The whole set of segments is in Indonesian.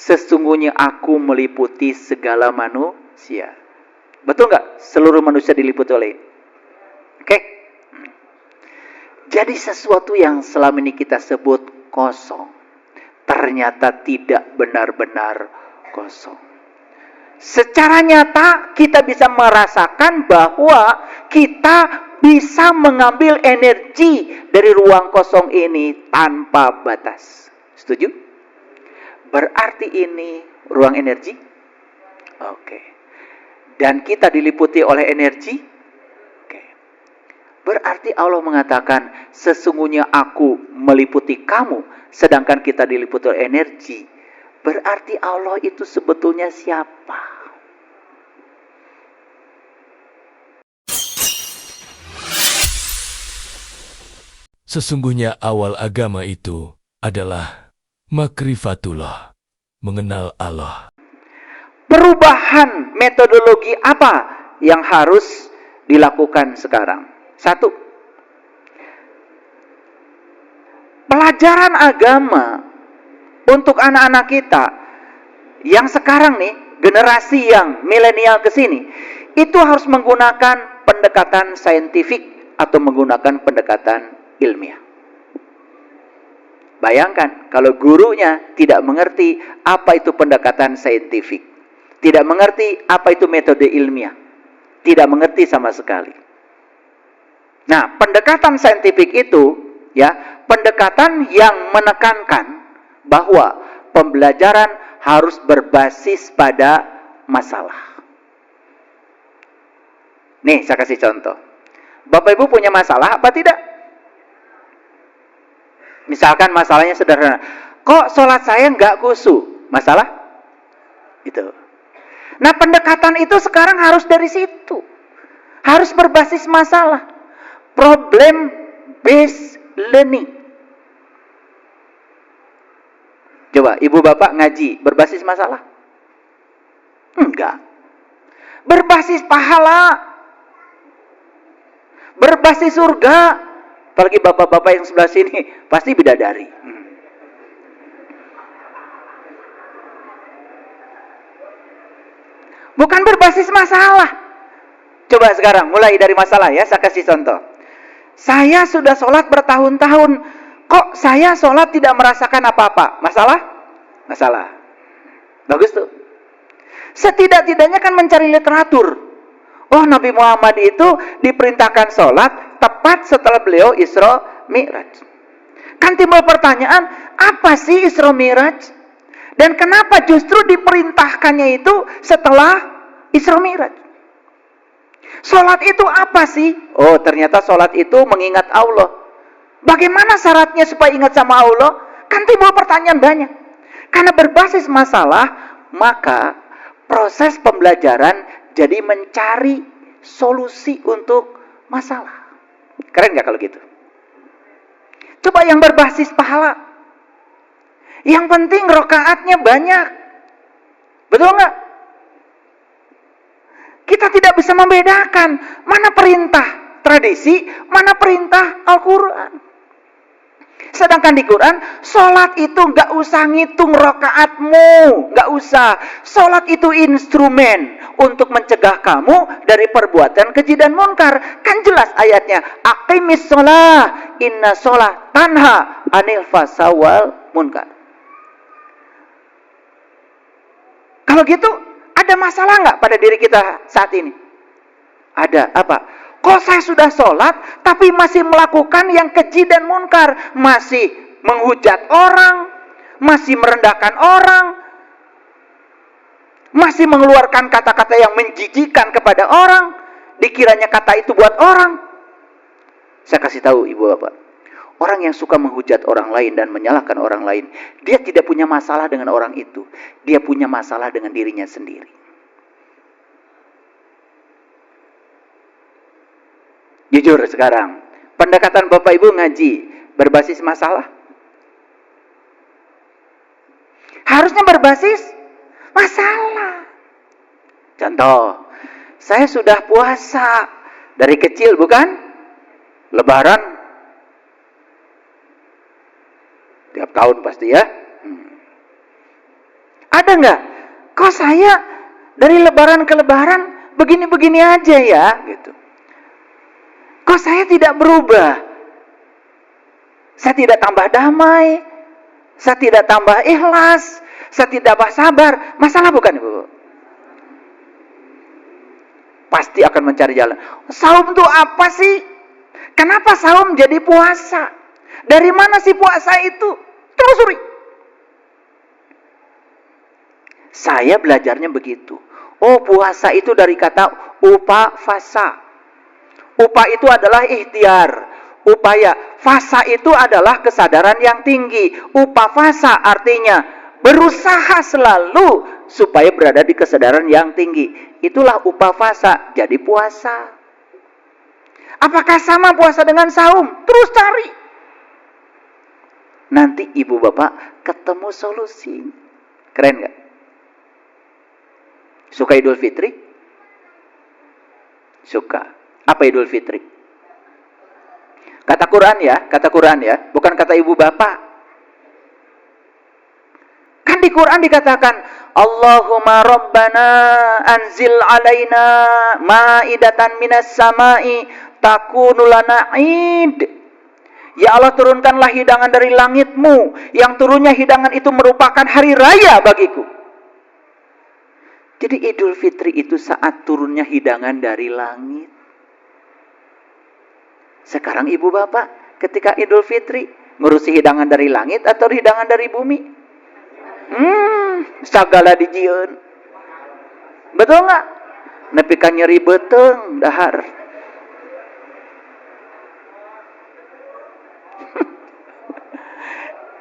sesungguhnya aku meliputi segala manusia. Betul nggak? Seluruh manusia diliputi oleh ini. Oke? Jadi sesuatu yang selama ini kita sebut kosong, ternyata tidak benar-benar kosong. Secara nyata kita bisa merasakan bahwa kita bisa mengambil energi dari ruang kosong ini tanpa batas. Setuju? Berarti ini ruang energi? Oke. Dan kita diliputi oleh energi? Oke. Berarti Allah mengatakan, sesungguhnya aku meliputi kamu, sedangkan kita diliputi oleh energi. Berarti Allah itu sebetulnya siapa? Sesungguhnya awal agama itu adalah makrifatullah, mengenal Allah. Perubahan metodologi apa yang harus dilakukan sekarang? Satu, pelajaran agama untuk anak-anak kita yang sekarang nih, generasi yang milenial ke sini, itu harus menggunakan pendekatan saintifik atau menggunakan pendekatan ilmiah. Bayangkan kalau gurunya tidak mengerti apa itu pendekatan saintifik, tidak mengerti apa itu metode ilmiah, tidak mengerti sama sekali. Nah, pendekatan saintifik itu ya, pendekatan yang menekankan bahwa pembelajaran harus berbasis pada masalah. Nih, saya kasih contoh. Bapak Ibu punya masalah apa tidak? Misalkan masalahnya sederhana. Kok sholat saya nggak khusyuk? Masalah? Itu. Nah, pendekatan itu sekarang harus dari situ. Harus berbasis masalah. Problem based learning. Coba, ibu bapak ngaji, berbasis masalah? Enggak. Berbasis pahala. Berbasis surga. Apalagi bapak-bapak yang sebelah sini, pasti bidadari. Bukan berbasis masalah. Coba sekarang, mulai dari masalah ya, saya kasih contoh. Saya sudah sholat bertahun-tahun, kok saya sholat tidak merasakan apa-apa? Masalah? Masalah. Bagus tuh. Setidak-tidaknya kan mencari literatur. Oh, Nabi Muhammad itu diperintahkan sholat tepat setelah beliau Isra Mi'raj. Kan timbul pertanyaan, apa sih Isra Mi'raj? Dan kenapa justru diperintahkannya itu setelah Isra Mi'raj? Sholat itu apa sih? Oh, ternyata sholat itu mengingat Allah. Bagaimana syaratnya supaya ingat sama Allah? Kan timbul pertanyaan banyak. Karena berbasis masalah, maka proses pembelajaran jadi mencari solusi untuk masalah. Keren gak kalau gitu? Coba yang berbasis pahala. Yang penting rokaatnya banyak. Betul gak? Kita tidak bisa membedakan mana perintah tradisi, mana perintah Al-Quran. Sedangkan di Quran, sholat itu gak usah ngitung rokaatmu, gak usah. Sholat itu instrumen untuk mencegah kamu dari perbuatan keji dan munkar. Kan jelas ayatnya, aqimis sholah, inna sholah tanha anil fasawal munkar. Kalau gitu, ada masalah nggak pada diri kita saat ini? Ada. Apa? Kok saya sudah sholat, tapi masih melakukan yang keji dan munkar? Masih menghujat orang, masih merendahkan orang, masih mengeluarkan kata-kata yang menjijikan kepada orang, dikiranya kata itu buat orang. Saya kasih tahu ibu bapak, orang yang suka menghujat orang lain dan menyalahkan orang lain, dia tidak punya masalah dengan orang itu, dia punya masalah dengan dirinya sendiri. Jujur sekarang, pendekatan Bapak Ibu ngaji berbasis masalah? Harusnya berbasis masalah. Contoh, saya sudah puasa dari kecil, bukan? Lebaran tiap tahun pasti ya. Ada nggak? Kok saya dari lebaran ke lebaran begini-begini aja ya, gitu. Kok saya tidak berubah? Saya tidak tambah damai, saya tidak tambah ikhlas, saya tidak tambah sabar. Masalah bukan, Ibu? Pasti akan mencari jalan. Saum itu apa sih? Kenapa saum jadi puasa? Dari mana sih puasa itu? Telusuri. Saya belajarnya begitu. Oh, puasa itu dari kata upafasa. Upa itu adalah ikhtiar, upaya. Fasa itu adalah kesadaran yang tinggi. Upafasa artinya berusaha selalu supaya berada di kesadaran yang tinggi. Itulah upafasa, jadi puasa. Apakah sama puasa dengan saum? Terus cari. Nanti ibu bapak ketemu solusi. Keren gak? Suka Idul Fitri? Suka. Apa Idul Fitri? Kata Quran ya, bukan kata ibu bapak. Kan di Quran dikatakan, Allahumma Rabbana anzil alaina ma'idatan minas sama'i takunu lana id. Ya Allah, turunkanlah hidangan dari langitmu, yang turunnya hidangan itu merupakan hari raya bagiku. Jadi Idul Fitri itu saat turunnya hidangan dari langit. Sekarang ibu bapak ketika Idul Fitri ngurusi hidangan dari langit atau hidangan dari bumi? Sagala dijieun. Betul nggak? Nepi ka nyeri beteng dahar.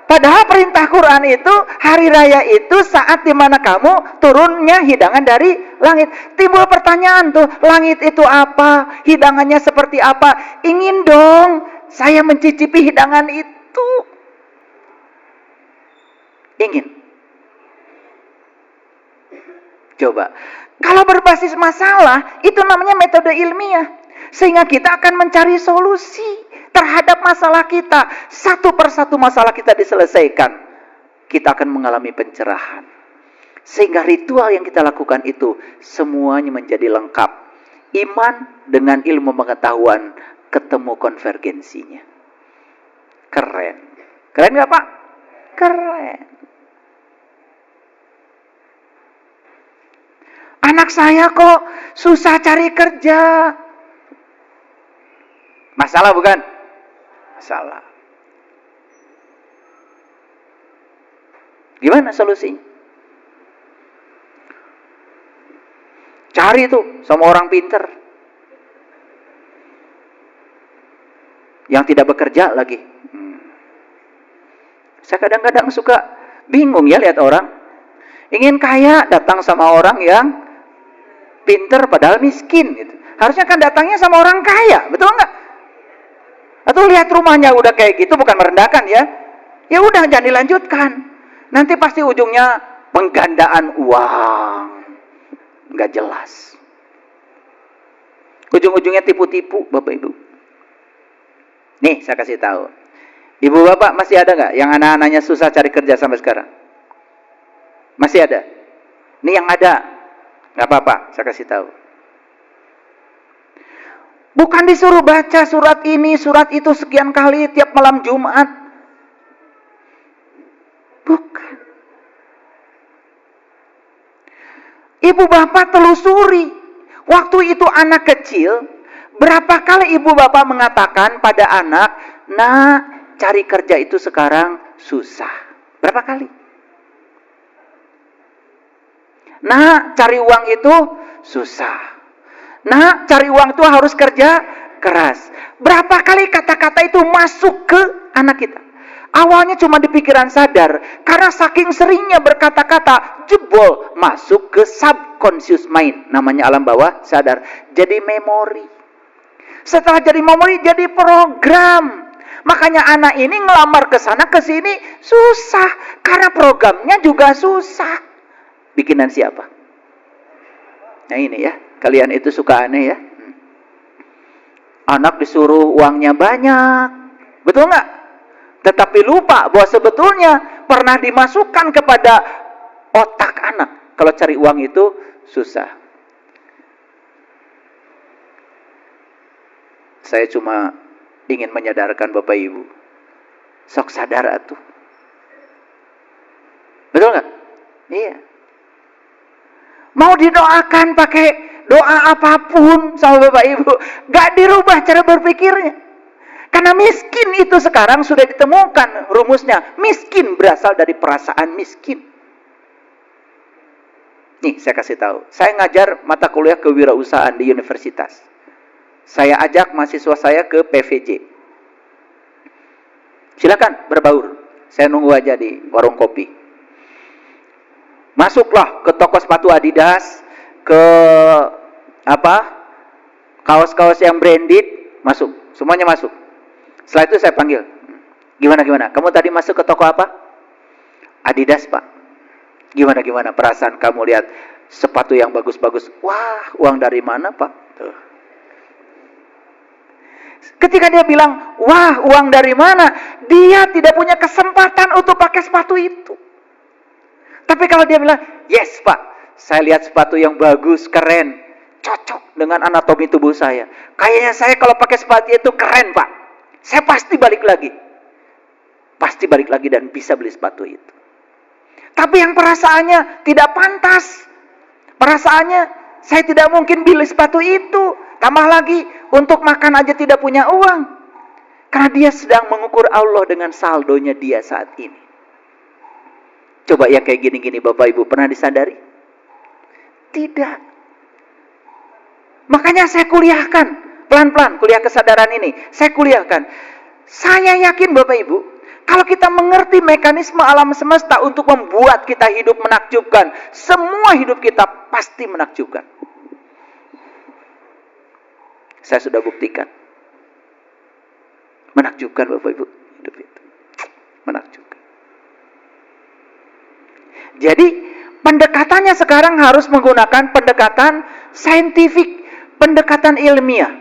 Padahal perintah Quran itu, hari raya itu saat dimana kamu turunnya hidangan dari langit. Timbul pertanyaan tuh, langit itu apa? Hidangannya seperti apa? Ingin dong saya mencicipi hidangan itu. Ingin. Coba. Kalau berbasis masalah, itu namanya metode ilmiah. Sehingga kita akan mencari solusi terhadap masalah kita. Satu persatu masalah kita diselesaikan, kita akan mengalami pencerahan. Sehingga ritual yang kita lakukan itu semuanya menjadi lengkap. Iman dengan ilmu pengetahuan ketemu konvergensinya. Keren. Keren gak Pak? Keren. Anak saya kok susah cari kerja. Masalah bukan? Masalah. Gimana solusinya? Cari tuh sama orang pinter. Yang tidak bekerja lagi. Saya kadang-kadang suka bingung ya lihat orang. Ingin kaya datang sama orang yang pinter padahal miskin gitu. Harusnya kan datangnya sama orang kaya, betul nggak? Atau lihat rumahnya udah kayak gitu, bukan merendahkan ya. Ya udah jangan dilanjutkan. Nanti pasti ujungnya penggandaan uang. Nggak jelas. Ujung-ujungnya tipu-tipu Bapak Ibu. Nih saya kasih tahu. Ibu Bapak masih ada nggak yang anak-anaknya susah cari kerja sampai sekarang? Masih ada? Nih yang ada. Nggak apa-apa, saya kasih tahu. Bukan disuruh baca surat ini, surat itu sekian kali tiap malam Jumat. Bukan. Ibu bapak telusuri. Waktu itu anak kecil, berapa kali ibu bapak mengatakan pada anak, "Nak, cari kerja itu sekarang susah." Berapa kali? Nah, cari uang itu susah. Nah, cari uang itu harus kerja keras. Berapa kali kata-kata itu masuk ke anak kita? Awalnya cuma di pikiran sadar. Karena saking seringnya berkata-kata, jebol masuk ke subconscious mind. Namanya alam bawah sadar. Jadi memori. Setelah jadi memori, jadi program. Makanya anak ini ngelamar ke sana ke sini susah. Karena programnya juga susah. Bikinan siapa? Nah ini ya, kalian itu suka aneh ya. Anak disuruh uangnya banyak, betul nggak? Tetapi lupa bahwa sebetulnya pernah dimasukkan kepada otak anak. Kalau cari uang itu susah. Saya cuma ingin menyadarkan Bapak Ibu. Sok sadar atuh. Betul nggak? Iya. Mau didoakan pakai doa apapun sama Bapak Ibu, nggak dirubah cara berpikirnya. Karena miskin itu sekarang sudah ditemukan rumusnya. Miskin berasal dari perasaan miskin. Nih, saya kasih tahu. Saya ngajar mata kuliah kewirausahaan di universitas. Saya ajak mahasiswa saya ke PVJ. Silakan berbaur. Saya nunggu aja di warung kopi. Masuklah ke toko sepatu Adidas, ke kaos-kaos yang branded, masuk. Semuanya masuk. Setelah itu saya panggil. Gimana? Kamu tadi masuk ke toko apa? Adidas, Pak. Gimana perasaan kamu lihat sepatu yang bagus-bagus? Wah, uang dari mana, Pak? Tuh. Ketika dia bilang, wah, uang dari mana? Dia tidak punya kesempatan untuk pakai sepatu itu. Tapi kalau dia bilang, yes, Pak, saya lihat sepatu yang bagus, keren, cocok dengan anatomi tubuh saya. Kayaknya saya kalau pakai sepatu itu keren, Pak. Saya pasti balik lagi. Pasti balik lagi dan bisa beli sepatu itu. Tapi yang perasaannya tidak pantas. Perasaannya, saya tidak mungkin beli sepatu itu. Tambah lagi, untuk makan aja tidak punya uang. Karena dia sedang mengukur Allah dengan saldonya dia saat ini. Coba yang kayak gini-gini Bapak Ibu pernah disadari? Tidak. Makanya saya kuliahkan. Pelan-pelan kuliah kesadaran ini. Saya kuliahkan. Saya yakin Bapak Ibu, kalau kita mengerti mekanisme alam semesta untuk membuat kita hidup menakjubkan, semua hidup kita pasti menakjubkan. Saya sudah buktikan. Menakjubkan Bapak Ibu, hidup itu. Menakjubkan. Jadi, pendekatannya sekarang harus menggunakan pendekatan saintifik, pendekatan ilmiah.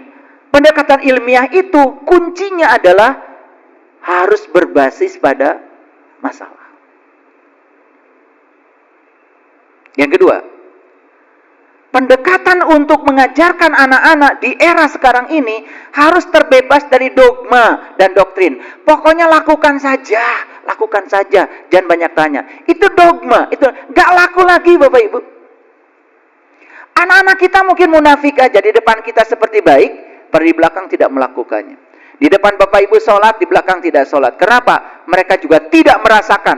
Pendekatan ilmiah itu kuncinya adalah harus berbasis pada masalah. Yang kedua, pendekatan untuk mengajarkan anak-anak di era sekarang ini harus terbebas dari dogma dan doktrin. Pokoknya lakukan saja, jangan banyak tanya. Itu dogma, itu gak laku lagi Bapak Ibu. Anak-anak kita mungkin munafik aja, di depan kita seperti baik, pada di belakang tidak melakukannya. Di depan Bapak Ibu sholat, di belakang tidak sholat. Kenapa? Mereka juga tidak merasakan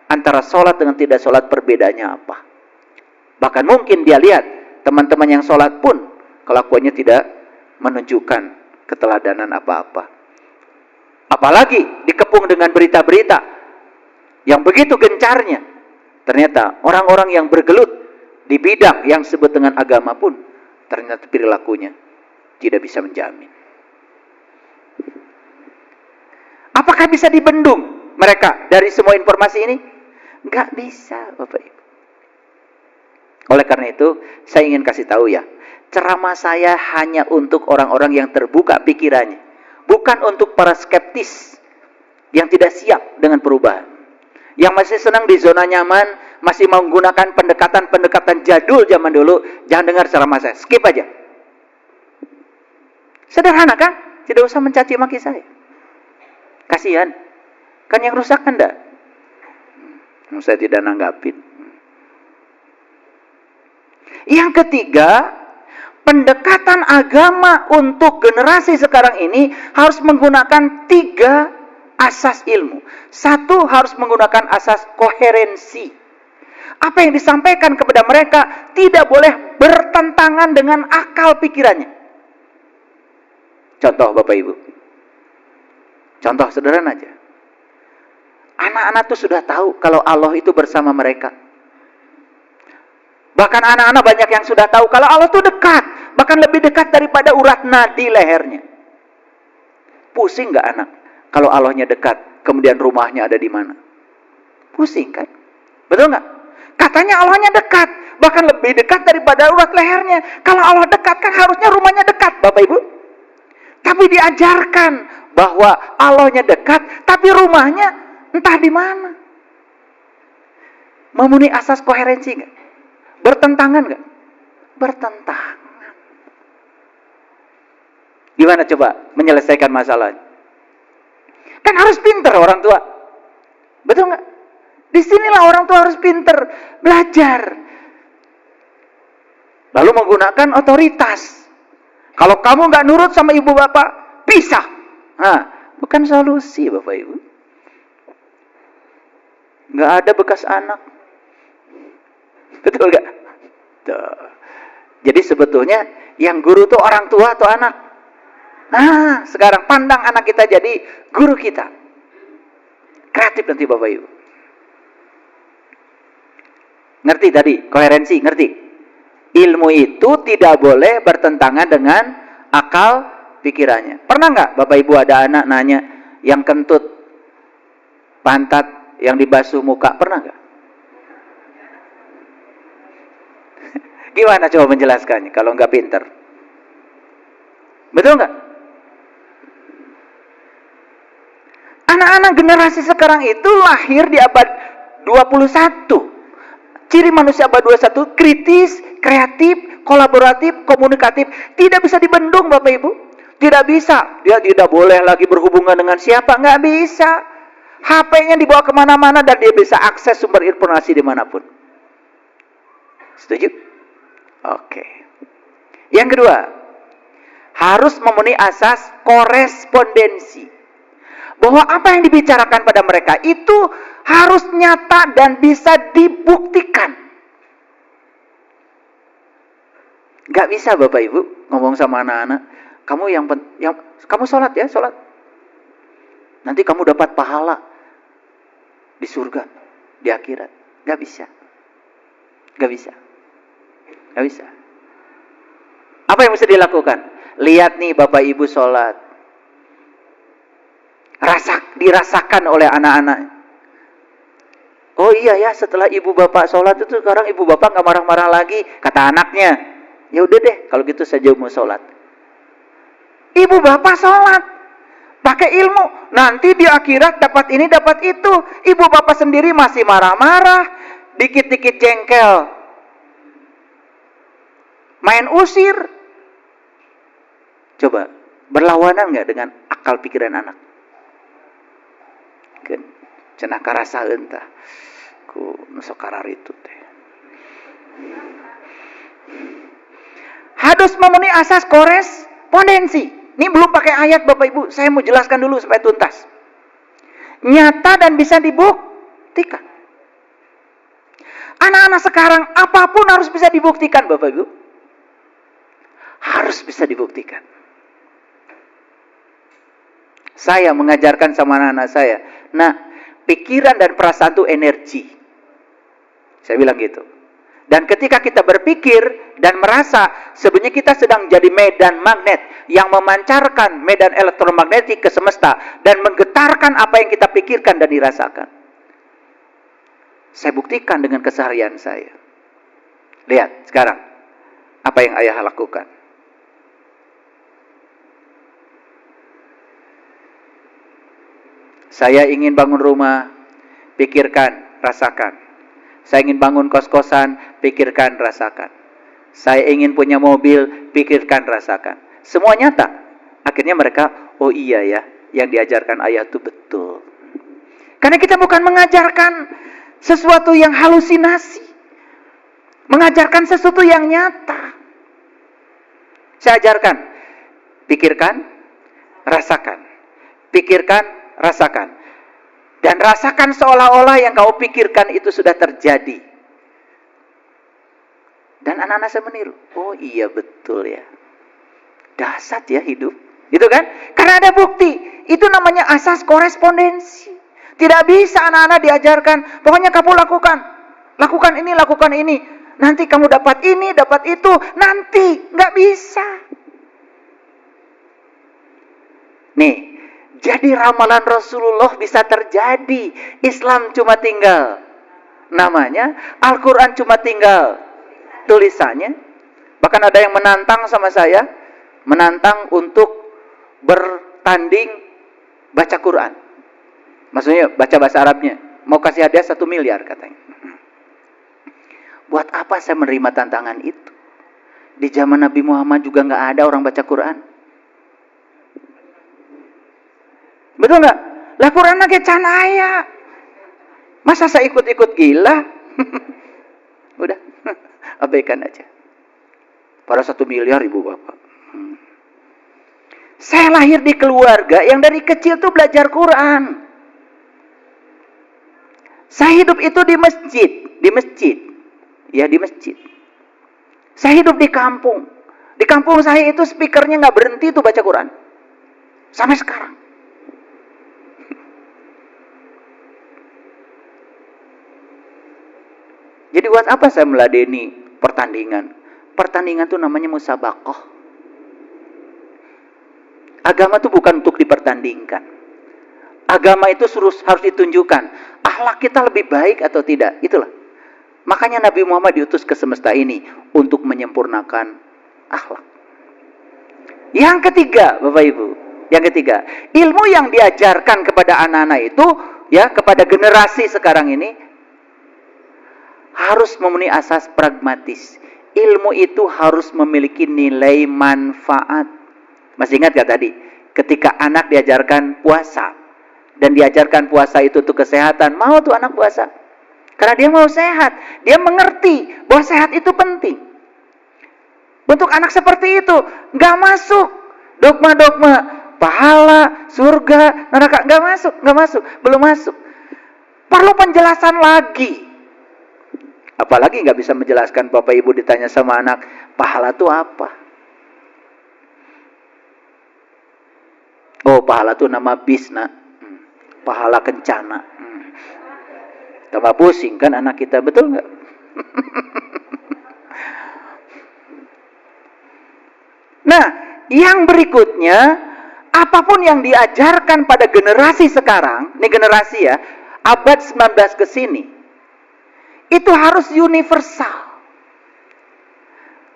antara sholat dengan tidak sholat perbedaannya apa. Bahkan mungkin dia lihat teman-teman yang sholat pun kelakuannya tidak menunjukkan keteladanan apa-apa. Apalagi dikepung dengan berita-berita yang begitu gencarnya. Ternyata orang-orang yang bergelut di bidang yang disebut dengan agama pun ternyata perilakunya tidak bisa menjamin. Apakah bisa dibendung mereka dari semua informasi ini? Enggak bisa, Bapak Ibu. Oleh karena itu, saya ingin kasih tahu ya, ceramah saya hanya untuk orang-orang yang terbuka pikirannya, bukan untuk para skeptis yang tidak siap dengan perubahan, yang masih senang di zona nyaman, masih menggunakan pendekatan-pendekatan jadul zaman dulu. Jangan dengar ceramah saya, skip aja. Sederhana kan? Tidak usah mencaci maki saya. Kasihan. Kan yang rusak Anda. Saya tidak nanggapin. Yang ketiga, pendekatan agama untuk generasi sekarang ini harus menggunakan 3 asas ilmu. 1, harus menggunakan asas koherensi. Apa yang disampaikan kepada mereka tidak boleh bertentangan dengan akal pikirannya. Contoh Bapak Ibu. Contoh sederhana aja. Anak-anak tuh sudah tahu kalau Allah itu bersama mereka. Bahkan anak-anak banyak yang sudah tahu kalau Allah itu dekat. Bahkan lebih dekat daripada urat nadi lehernya. Pusing gak anak? Kalau Allahnya dekat, kemudian rumahnya ada di mana? Pusing kan? Betul gak? Katanya Allahnya dekat. Bahkan lebih dekat daripada urat lehernya. Kalau Allah dekat kan harusnya rumahnya dekat Bapak Ibu. Tapi diajarkan bahwa Allahnya dekat, tapi rumahnya entah di mana. Memenuhi asas koherensi nggak? Bertentangan nggak? Bertentangan. Gimana coba menyelesaikan masalah? Kan harus pinter orang tua. Betul nggak? Disinilah orang tua harus pinter, belajar. Lalu menggunakan otoritas. Kalau kamu nggak nurut sama ibu bapak, pisah. Nah, bukan solusi bapak ibu. Nggak ada bekas anak. Betul nggak? Tuh. Jadi sebetulnya yang guru tuh orang tua atau anak? Nah, sekarang pandang anak kita jadi guru kita. Kreatif nanti bapak ibu. Ngerti tadi? Koherensi, ngerti? Ilmu itu tidak boleh bertentangan dengan akal pikirannya. Pernah nggak bapak ibu ada anak nanya yang kentut pantat yang dibasuh muka? Pernah nggak? Gimana coba menjelaskannya kalau nggak pinter? Betul nggak? Anak-anak generasi sekarang itu lahir di abad 21. Ciri manusia abad 21, kritis, kreatif, kolaboratif, komunikatif. Tidak bisa dibendung Bapak Ibu. Tidak bisa. Dia tidak boleh lagi berhubungan dengan siapa. Nggak bisa. HP-nya dibawa kemana-mana dan dia bisa akses sumber informasi dimanapun. Setuju? Oke. Yang kedua, harus memenuhi asas korespondensi. Bahwa apa yang dibicarakan pada mereka itu harus nyata dan bisa dibuktikan. Gak bisa Bapak Ibu ngomong sama anak-anak, kamu kamu sholat ya, sholat. Nanti kamu dapat pahala di surga, di akhirat. Gak bisa. Gak bisa. Gak bisa. Apa yang mesti dilakukan? Lihat nih Bapak Ibu sholat. Dirasakan oleh anak-anak. Oh iya ya, setelah ibu bapak sholat itu sekarang ibu bapak gak marah-marah lagi, kata anaknya. Ya udah deh, kalau gitu saja mau sholat. Ibu bapak sholat, pakai ilmu. Nanti di akhirat dapat ini, dapat itu. Ibu bapak sendiri masih marah-marah, dikit-dikit jengkel, main usir. Coba, berlawanan gak dengan akal pikiran anak? Cenaka rasa entah ku nusokarar itu teh. Harus memenuhi asas korespondensi. Ini belum pakai ayat Bapak Ibu, saya mau jelaskan dulu supaya tuntas. Nyata dan bisa dibuktikan. Anak-anak sekarang apapun harus bisa dibuktikan Bapak Ibu. Harus bisa dibuktikan. Saya mengajarkan sama anak-anak saya, nah, pikiran dan perasaan itu energi. Saya bilang gitu. Dan ketika kita berpikir dan merasa, sebenarnya kita sedang jadi medan magnet yang memancarkan medan elektromagnetik ke semesta dan menggetarkan apa yang kita pikirkan dan dirasakan. Saya buktikan dengan keseharian saya. Lihat sekarang apa yang ayah lakukan. Saya ingin bangun rumah, pikirkan, rasakan. Saya ingin bangun kos-kosan, pikirkan, rasakan. Saya ingin punya mobil, pikirkan, rasakan. Semua nyata. Akhirnya mereka, oh iya ya, yang diajarkan ayah itu betul. Karena kita bukan mengajarkan sesuatu yang halusinasi. Mengajarkan sesuatu yang nyata. Saya ajarkan, pikirkan, rasakan. Pikirkan, rasakan. Dan rasakan seolah-olah yang kau pikirkan itu sudah terjadi. Dan anak-anak saya meniru. Oh iya betul ya. Dahsyat ya hidup. Gitu kan? Karena ada bukti. Itu namanya asas korespondensi. Tidak bisa anak-anak diajarkan. Pokoknya kamu lakukan. Lakukan ini, lakukan ini. Nanti kamu dapat ini, dapat itu. Nanti. Nggak bisa. Nih. Jadi ramalan Rasulullah bisa terjadi. Islam cuma tinggal namanya. Al-Quran cuma tinggal tulisannya. Bahkan ada yang menantang sama saya. Menantang untuk bertanding baca Quran. Maksudnya baca bahasa Arabnya. Mau kasih hadiah 1 miliar katanya. Buat apa saya menerima tantangan itu? Di zaman Nabi Muhammad juga nggak ada orang baca Quran. Betul nggak? Lah Quran lagi can aya. Masa saya ikut-ikut gila? Udah, abaikan aja. Pada 1 miliar ibu bapak. Saya lahir di keluarga yang dari kecil tuh belajar Quran. Saya hidup itu di masjid. Ya, di masjid. Saya hidup di kampung. Di kampung saya itu speakernya nggak berhenti tuh baca Quran. Sampai sekarang. Jadi buat apa saya meladeni pertandingan? Pertandingan itu namanya musabaqah. Agama itu bukan untuk dipertandingkan. Agama itu harus ditunjukkan. Akhlak kita lebih baik atau tidak. Itulah. Makanya Nabi Muhammad diutus ke semesta ini untuk menyempurnakan akhlak. Yang ketiga, Bapak Ibu. Yang ketiga, ilmu yang diajarkan kepada anak-anak itu, ya, kepada generasi sekarang ini, harus memenuhi asas pragmatis. Ilmu itu harus memiliki nilai manfaat. Masih ingat gak tadi? Ketika anak diajarkan puasa, dan diajarkan puasa itu untuk kesehatan, mau tuh anak puasa. Karena dia mau sehat. Dia mengerti bahwa sehat itu penting. Untuk anak seperti itu, gak masuk dogma-dogma pahala, surga, neraka. Gak masuk. Belum masuk. Perlu penjelasan lagi. Apalagi gak bisa menjelaskan. Bapak Ibu ditanya sama anak, pahala itu apa? Oh, pahala itu nama bis, nak. Pahala kencana. Tambah pusing kan anak kita, betul nggak? Nah, yang berikutnya, apapun yang diajarkan pada generasi sekarang, ini generasi ya, abad 19 ke sini, itu harus universal.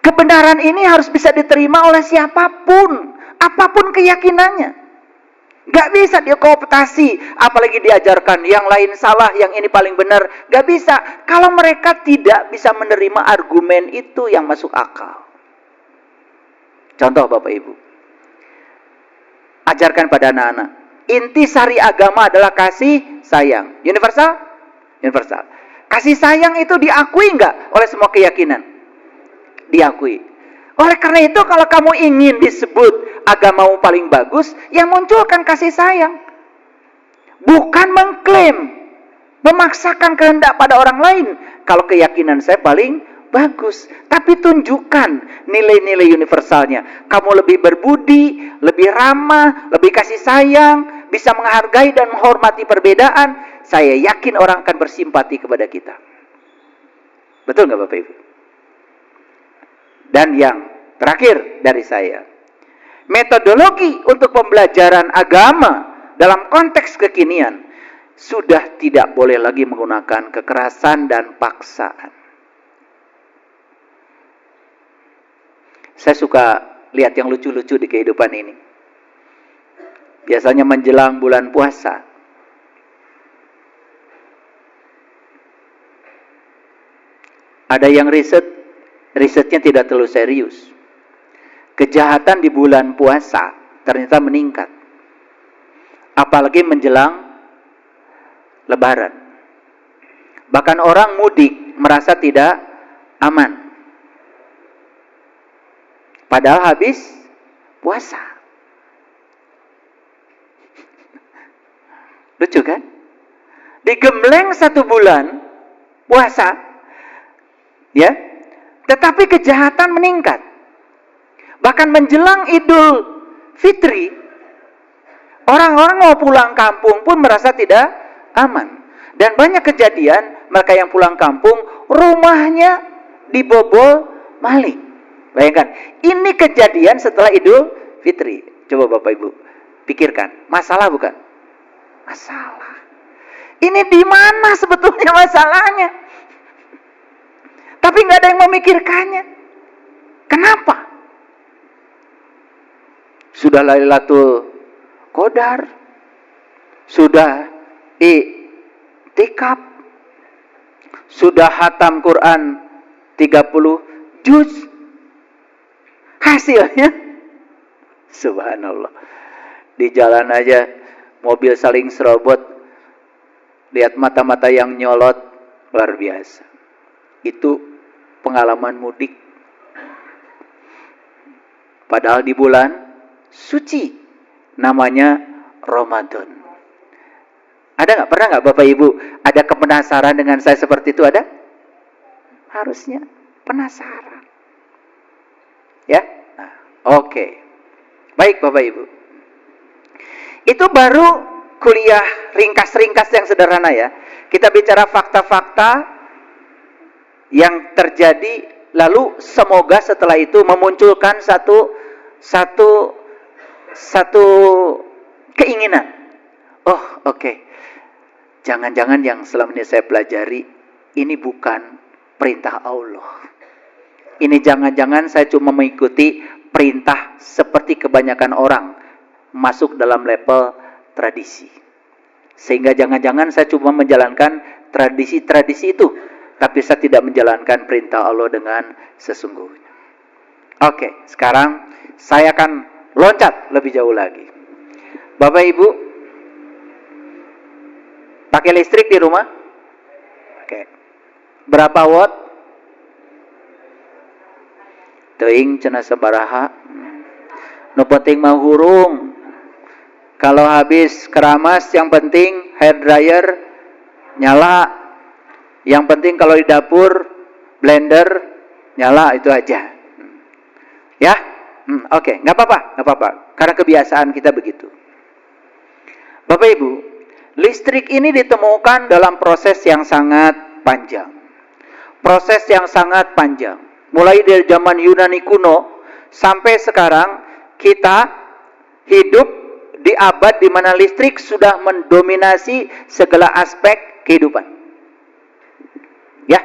Kebenaran ini harus bisa diterima oleh siapapun, apapun keyakinannya. Gak bisa dia kooptasi, apalagi diajarkan yang lain salah, yang ini paling benar. Gak bisa, kalau mereka tidak bisa menerima argumen itu yang masuk akal. Contoh Bapak Ibu, ajarkan pada anak-anak, inti sari agama adalah kasih sayang. Universal? Universal. Kasih sayang itu diakui gak oleh semua keyakinan? Diakui. Oleh karena itu kalau kamu ingin disebut agamamu paling bagus, yang munculkan kasih sayang. Bukan mengklaim, memaksakan kehendak pada orang lain. Kalau keyakinan saya paling bagus. Tapi tunjukkan nilai-nilai universalnya. Kamu lebih berbudi, lebih ramah, lebih kasih sayang, bisa menghargai dan menghormati perbedaan. Saya yakin orang akan bersimpati kepada kita. Betul nggak Bapak Ibu? Dan yang terakhir dari saya, metodologi untuk pembelajaran agama dalam konteks kekinian sudah tidak boleh lagi menggunakan kekerasan dan paksaan. Saya suka lihat yang lucu-lucu di kehidupan ini. Biasanya menjelang bulan puasa, ada yang risetnya tidak terlalu serius. Kejahatan di bulan puasa ternyata meningkat. Apalagi menjelang Lebaran. Bahkan orang mudik merasa tidak aman. Padahal habis puasa. Lucu kan? Digembleng 1 bulan puasa, ya, tetapi kejahatan meningkat. Bahkan menjelang Idul Fitri, orang-orang mau pulang kampung pun merasa tidak aman. Dan banyak kejadian mereka yang pulang kampung, rumahnya dibobol maling. Bayangkan, ini kejadian setelah Idul Fitri. Coba Bapak Ibu pikirkan, masalah bukan? Masalah. Ini di mana sebetulnya masalahnya? Tapi nggak ada yang memikirkannya. Kenapa? Sudah Lailatul Qadar, sudah i'tikaf, sudah hatam Quran 30 juz. Hasilnya subhanallah. Di jalan aja mobil saling serobot. Lihat mata-mata yang nyolot, luar biasa. Itu pengalaman mudik. Padahal di bulan suci, namanya Ramadan. Pernah nggak Bapak Ibu ada kepenasaran dengan saya seperti itu? Ada? Harusnya penasaran. Ya? Nah, oke. Baik Bapak Ibu. Itu baru kuliah ringkas-ringkas yang sederhana ya. Kita bicara fakta-fakta yang terjadi, lalu semoga setelah itu memunculkan satu keinginan. Oh, oke. Jangan-jangan yang selama ini saya pelajari ini bukan perintah Allah. Ini jangan-jangan saya cuma mengikuti perintah seperti kebanyakan orang, masuk dalam level tradisi. Sehingga jangan-jangan saya cuma menjalankan tradisi-tradisi itu, tapi saya tidak menjalankan perintah Allah dengan sesungguhnya. Oke, sekarang saya akan loncat lebih jauh lagi. Bapak Ibu, pakai listrik di rumah? Oke. Berapa watt? Teuing cenah sabaraha. Nu penting mah hurung. Kalau habis keramas, yang penting hair dryer nyala. Yang penting kalau di dapur blender nyala, itu aja. Ya? Oke, nggak apa-apa. Karena kebiasaan kita begitu. Bapak Ibu, listrik ini ditemukan dalam proses yang sangat panjang. Proses yang sangat panjang. Mulai dari zaman Yunani kuno sampai sekarang kita hidup di abad di mana listrik sudah mendominasi segala aspek kehidupan. Ya.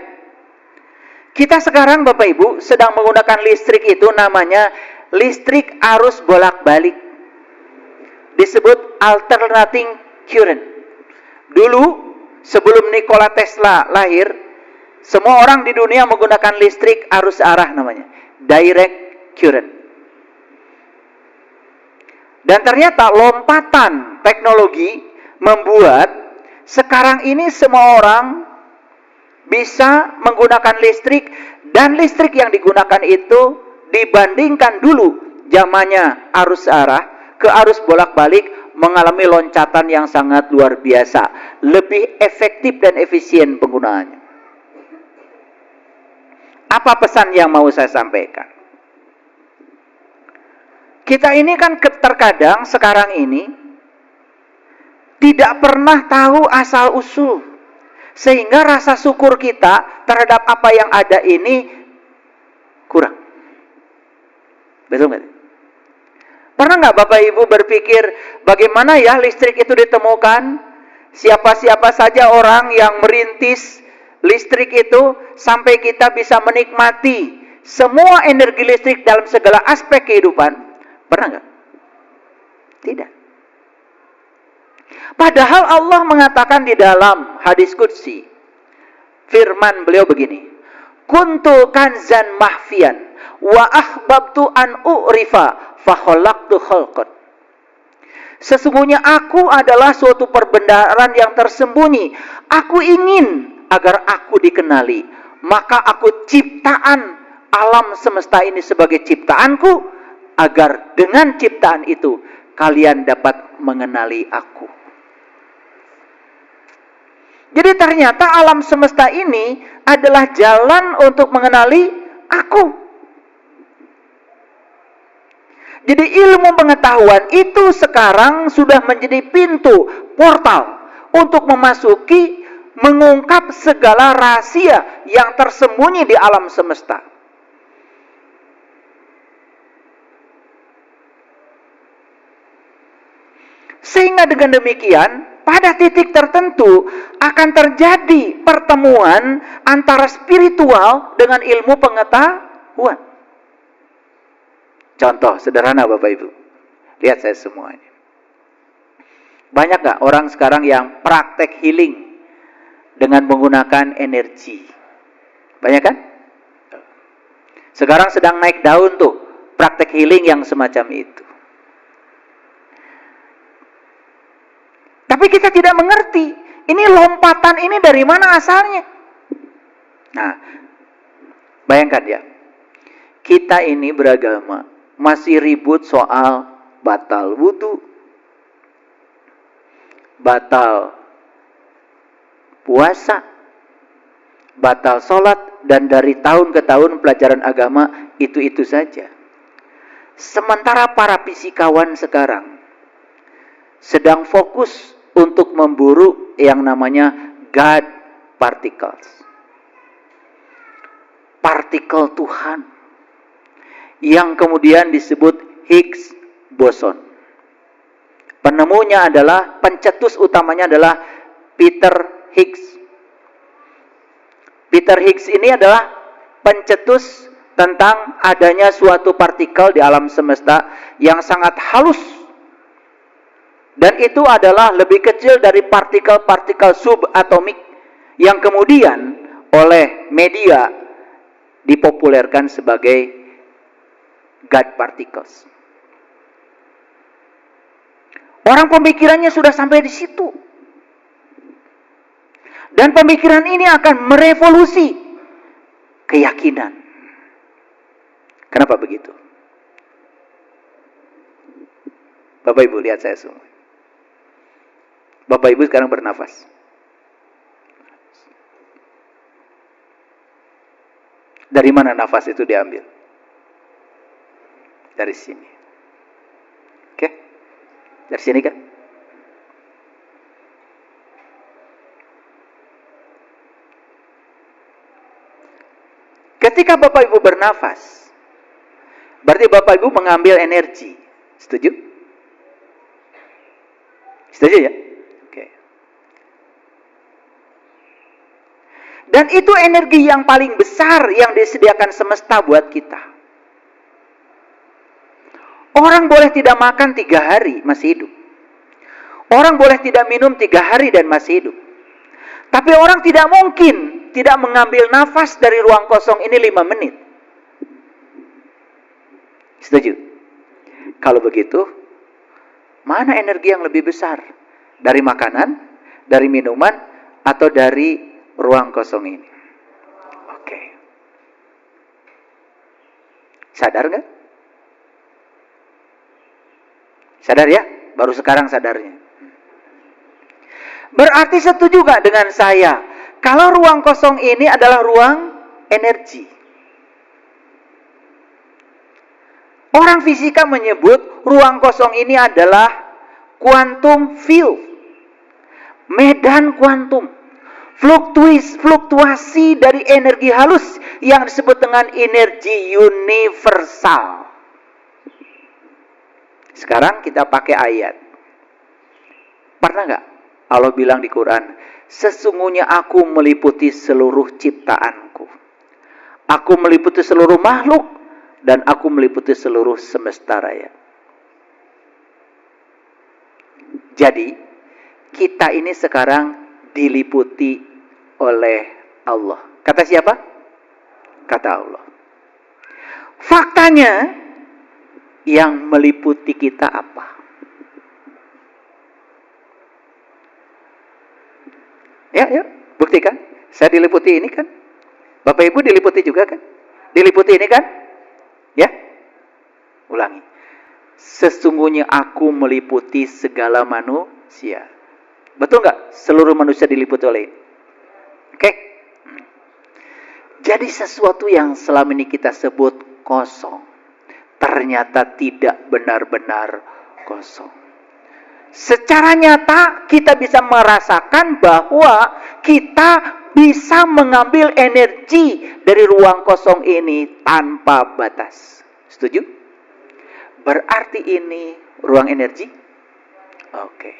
Kita sekarang Bapak Ibu sedang menggunakan listrik itu namanya listrik arus bolak-balik. Disebut alternating current. Dulu sebelum Nikola Tesla lahir, semua orang di dunia menggunakan listrik arus arah namanya, direct current. Dan ternyata lompatan teknologi membuat sekarang ini semua orang bisa menggunakan listrik, dan listrik yang digunakan itu dibandingkan dulu zamannya arus arah ke arus bolak-balik mengalami loncatan yang sangat luar biasa, lebih efektif dan efisien penggunaannya. Apa pesan yang mau saya sampaikan? Kita ini kan terkadang sekarang ini tidak pernah tahu asal usul, sehingga rasa syukur kita terhadap apa yang ada ini kurang. Betul nggak? Pernah nggak Bapak Ibu berpikir bagaimana ya listrik itu ditemukan? Siapa-siapa saja orang yang merintis listrik itu sampai kita bisa menikmati semua energi listrik dalam segala aspek kehidupan? Pernah nggak? Tidak. Padahal Allah mengatakan di dalam hadis qudsi, firman beliau begini, kuntu kanzan mahfian wa ahbabtu an u'rifa fa khalaqtu khalqat. Sesungguhnya aku adalah suatu perbendaharaan yang tersembunyi. Aku ingin agar aku dikenali, maka aku ciptaan alam semesta ini sebagai ciptaanku, agar dengan ciptaan itu kalian dapat mengenali aku. Jadi ternyata alam semesta ini adalah jalan untuk mengenali aku. Jadi ilmu pengetahuan itu sekarang sudah menjadi pintu, portal untuk memasuki, mengungkap segala rahasia yang tersembunyi di alam semesta. Sehingga dengan demikian, pada titik tertentu akan terjadi pertemuan antara spiritual dengan ilmu pengetahuan. Contoh sederhana Bapak Ibu. Lihat saya semuanya. Banyak gak orang sekarang yang praktek healing dengan menggunakan energi? Banyak kan? Sekarang sedang naik daun tuh praktek healing yang semacam itu. Tapi kita tidak mengerti, ini lompatan ini dari mana asalnya. Nah, bayangkan ya, kita ini beragama masih ribut soal batal wudu, batal puasa, batal sholat, dan dari tahun ke tahun pelajaran agama itu-itu saja. Sementara para fisikawan sekarang sedang fokus untuk memburu yang namanya God particles. Partikel Tuhan. Yang kemudian disebut Higgs boson. Penemunya adalah, pencetus utamanya adalah Peter Higgs. Peter Higgs ini adalah pencetus tentang adanya suatu partikel di alam semesta yang sangat halus. Dan itu adalah lebih kecil dari partikel-partikel subatomik yang kemudian oleh media dipopulerkan sebagai God particles. Orang pemikirannya sudah sampai di situ. Dan pemikiran ini akan merevolusi keyakinan. Kenapa begitu? Bapak Ibu lihat saya semua. Bapak Ibu sekarang bernafas. Dari mana nafas itu diambil? Dari sini. Oke? Dari sini kan? Ketika Bapak Ibu bernafas, berarti Bapak Ibu mengambil energi. Setuju? Setuju ya? Oke. Dan itu energi yang paling besar yang disediakan semesta buat kita. Orang boleh tidak makan 3 hari masih hidup. Orang boleh tidak minum 3 hari dan masih hidup. Tapi orang tidak mungkin tidak mengambil nafas dari ruang kosong ini 5 menit. Setuju? Kalau begitu, mana energi yang lebih besar? Dari makanan, dari minuman, atau dari ruang kosong ini? Oke. Sadar nggak? Sadar ya? Baru sekarang sadarnya. Berarti setuju nggak dengan saya? Kalau ruang kosong ini adalah ruang energi. Orang fisika menyebut ruang kosong ini adalah quantum field. Medan kuantum. Fluktuasi dari energi halus yang disebut dengan energi universal. Sekarang kita pakai ayat. Pernah nggak Allah bilang di Quran, sesungguhnya aku meliputi seluruh ciptaanku. Aku meliputi seluruh makhluk dan aku meliputi seluruh semesta raya. Jadi, kita ini sekarang diliputi oleh Allah. Kata siapa? Kata Allah. Faktanya, yang meliputi kita apa? Ya, buktikan. Saya diliputi ini kan? Bapak Ibu diliputi juga kan? Diliputi ini kan? Ya? Ulangi. Sesungguhnya aku meliputi segala manusia. Betul nggak? Seluruh manusia diliputi oleh ini. Oke? Jadi sesuatu yang selama ini kita sebut kosong, ternyata tidak benar-benar kosong. Secara nyata kita bisa merasakan bahwa kita bisa mengambil energi dari ruang kosong ini tanpa batas. Setuju? Berarti ini ruang energi? Oke.